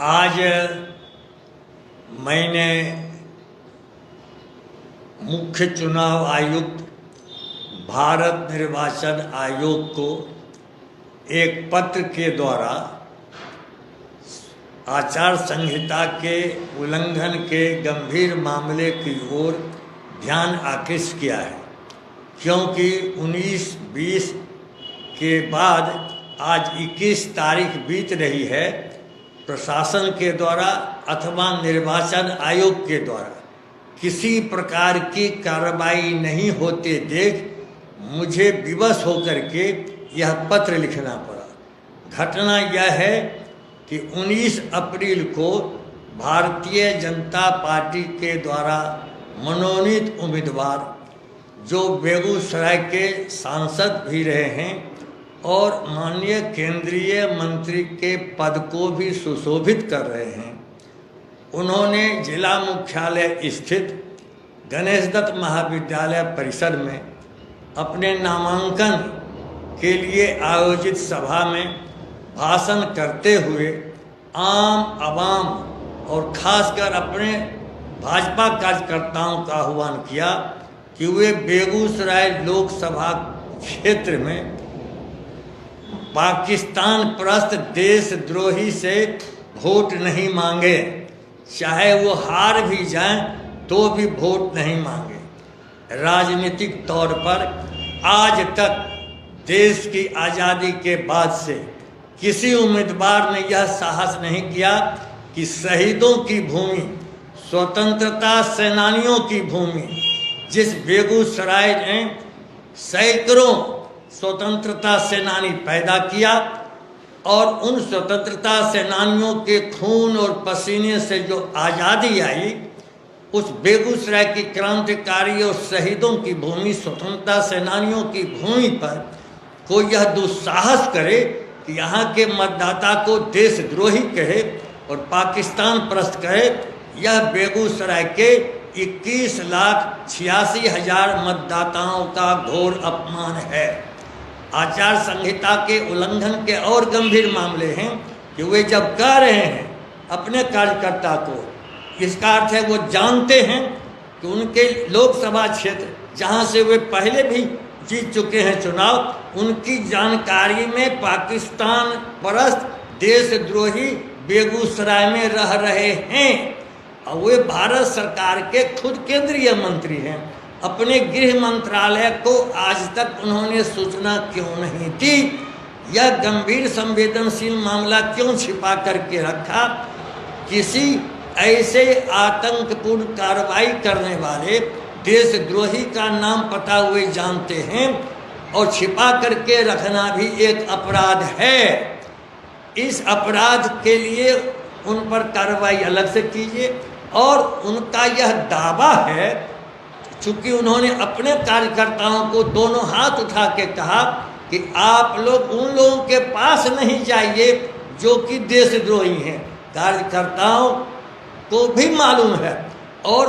आज मैंने मुख्य चुनाव आयुक्त भारत निर्वाचन आयोग को एक पत्र के द्वारा आचार संहिता के उल्लंघन के गंभीर मामले की ओर ध्यान आकृष्ट किया है, क्योंकि 19-20 के बाद आज 21 तारीख बीत रही है। प्रशासन के द्वारा अथवा निर्वाचन आयोग के द्वारा किसी प्रकार की कार्रवाई नहीं होते देख मुझे विवश होकर के यह पत्र लिखना पड़ा। घटना यह है कि 19 अप्रैल को भारतीय जनता पार्टी के द्वारा मनोनीत उम्मीदवार जो बेगूसराय के सांसद भी रहे हैं और माननीय केंद्रीय मंत्री के पद को भी सुशोभित कर रहे हैं, उन्होंने जिला मुख्यालय स्थित गणेश दत्त महाविद्यालय परिसर में अपने नामांकन के लिए आयोजित सभा में भाषण करते हुए आम आवाम और खासकर अपने भाजपा कार्यकर्ताओं का आह्वान किया कि वे बेगूसराय लोकसभा क्षेत्र में पाकिस्तान परस्त देशद्रोही से वोट नहीं मांगे, चाहे वो हार भी जाएं तो भी वोट नहीं मांगे। राजनीतिक तौर पर आज तक देश की आज़ादी के बाद से किसी उम्मीदवार ने यह साहस नहीं किया कि शहीदों की भूमि, स्वतंत्रता सेनानियों की भूमि, जिस बेगूसराय ने सैकड़ों स्वतंत्रता सेनानी पैदा किया और उन स्वतंत्रता सेनानियों के खून और पसीने से जो आज़ादी आई, उस बेगूसराय की क्रांतिकारी और शहीदों की भूमि, स्वतंत्रता सेनानियों की भूमि पर कोई यह दुस्साहस करे कि यहाँ के मतदाता को देशद्रोही कहे और पाकिस्तान परस्त कहे, यह बेगूसराय के 21,86,000 मतदाताओं का घोर अपमान है। आचार संहिता के उल्लंघन के और गंभीर मामले हैं कि वे जब कह रहे हैं अपने कार्यकर्ता को, इसका अर्थ है वो जानते हैं कि उनके लोकसभा क्षेत्र जहां से वे पहले भी जीत चुके हैं चुनाव, उनकी जानकारी में पाकिस्तान परस्त देशद्रोही बेगूसराय में रह रहे हैं और वे भारत सरकार के खुद केंद्रीय मंत्री हैं। अपने गृह मंत्रालय को आज तक उन्होंने सूचना क्यों नहीं दी? यह गंभीर संवेदनशील मामला क्यों छिपा करके रखा? किसी ऐसे आतंकपूर्ण कार्रवाई करने वाले देशद्रोही का नाम पता हुए जानते हैं और छिपा करके रखना भी एक अपराध है। इस अपराध के लिए उन पर कार्रवाई अलग से कीजिए। और उनका यह दावा है, चूंकि उन्होंने अपने कार्यकर्ताओं को दोनों हाथ उठा के कहा कि आप लोग उन लोगों के पास नहीं जाइए जो कि देशद्रोही हैं। कार्यकर्ताओं को भी मालूम है और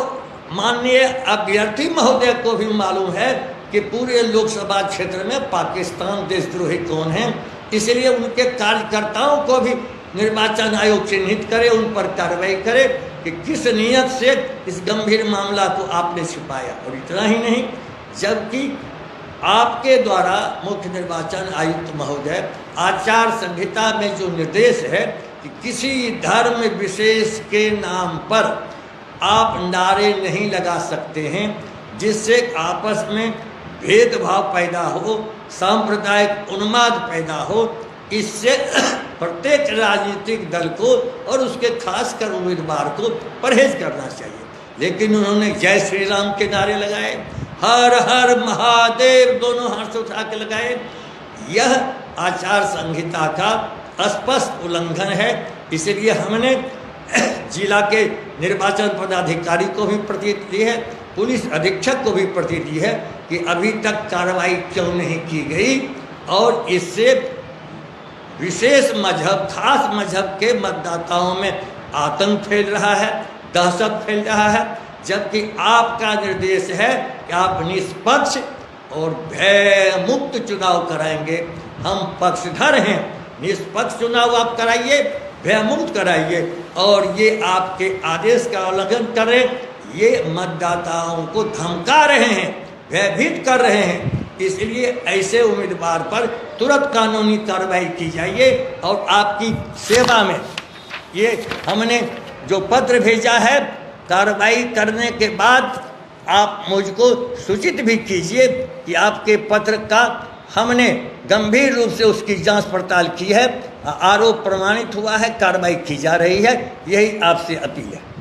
माननीय अभ्यर्थी महोदय को भी मालूम है कि पूरे लोकसभा क्षेत्र में पाकिस्तान देशद्रोही कौन है। इसलिए उनके कार्यकर्ताओं को भी निर्वाचन आयोग चिन्हित करे, उन पर कार्रवाई करे कि किस नियत से इस गंभीर मामला को आपने छिपाया। और इतना ही नहीं, जबकि आपके द्वारा मुख्य निर्वाचन आयुक्त महोदय आचार संहिता में जो निर्देश है कि किसी धर्म विशेष के नाम पर आप नारे नहीं लगा सकते हैं जिससे आपस में भेदभाव पैदा हो, सांप्रदायिक उन्माद पैदा हो। इससे प्रत्येक राजनीतिक दल को और उसके खासकर उम्मीदवार को परहेज करना चाहिए। लेकिन उन्होंने जय श्री राम के नारे लगाए, हर हर महादेव दोनों हाथ से उठा के लगाए। यह आचार संहिता का स्पष्ट उल्लंघन है। इसलिए हमने जिला के निर्वाचन पदाधिकारी को भी प्रति दी है, पुलिस अधीक्षक को भी प्रति दी है कि अभी तक कार्रवाई क्यों नहीं की गई। और इससे विशेष मजहब, खास मजहब के मतदाताओं में आतंक फैल रहा है, दहशत फैल रहा है। जबकि आपका निर्देश है कि आप निष्पक्ष और भय मुक्त चुनाव कराएंगे। हम पक्षधर हैं, निष्पक्ष चुनाव आप कराइए, भयमुक्त कराइए। और ये आपके आदेश का उल्लंघन कर रहे, ये मतदाताओं को धमका रहे हैं, भयभीत कर रहे हैं। इसलिए ऐसे उम्मीदवार पर तुरंत कानूनी कार्रवाई की जाइए। और आपकी सेवा में ये हमने जो पत्र भेजा है, कार्रवाई करने के बाद आप मुझको सूचित भी कीजिए कि आपके पत्र का हमने गंभीर रूप से उसकी जांच पड़ताल की है, आरोप प्रमाणित हुआ है, कार्रवाई की जा रही है। यही आपसे अपील है।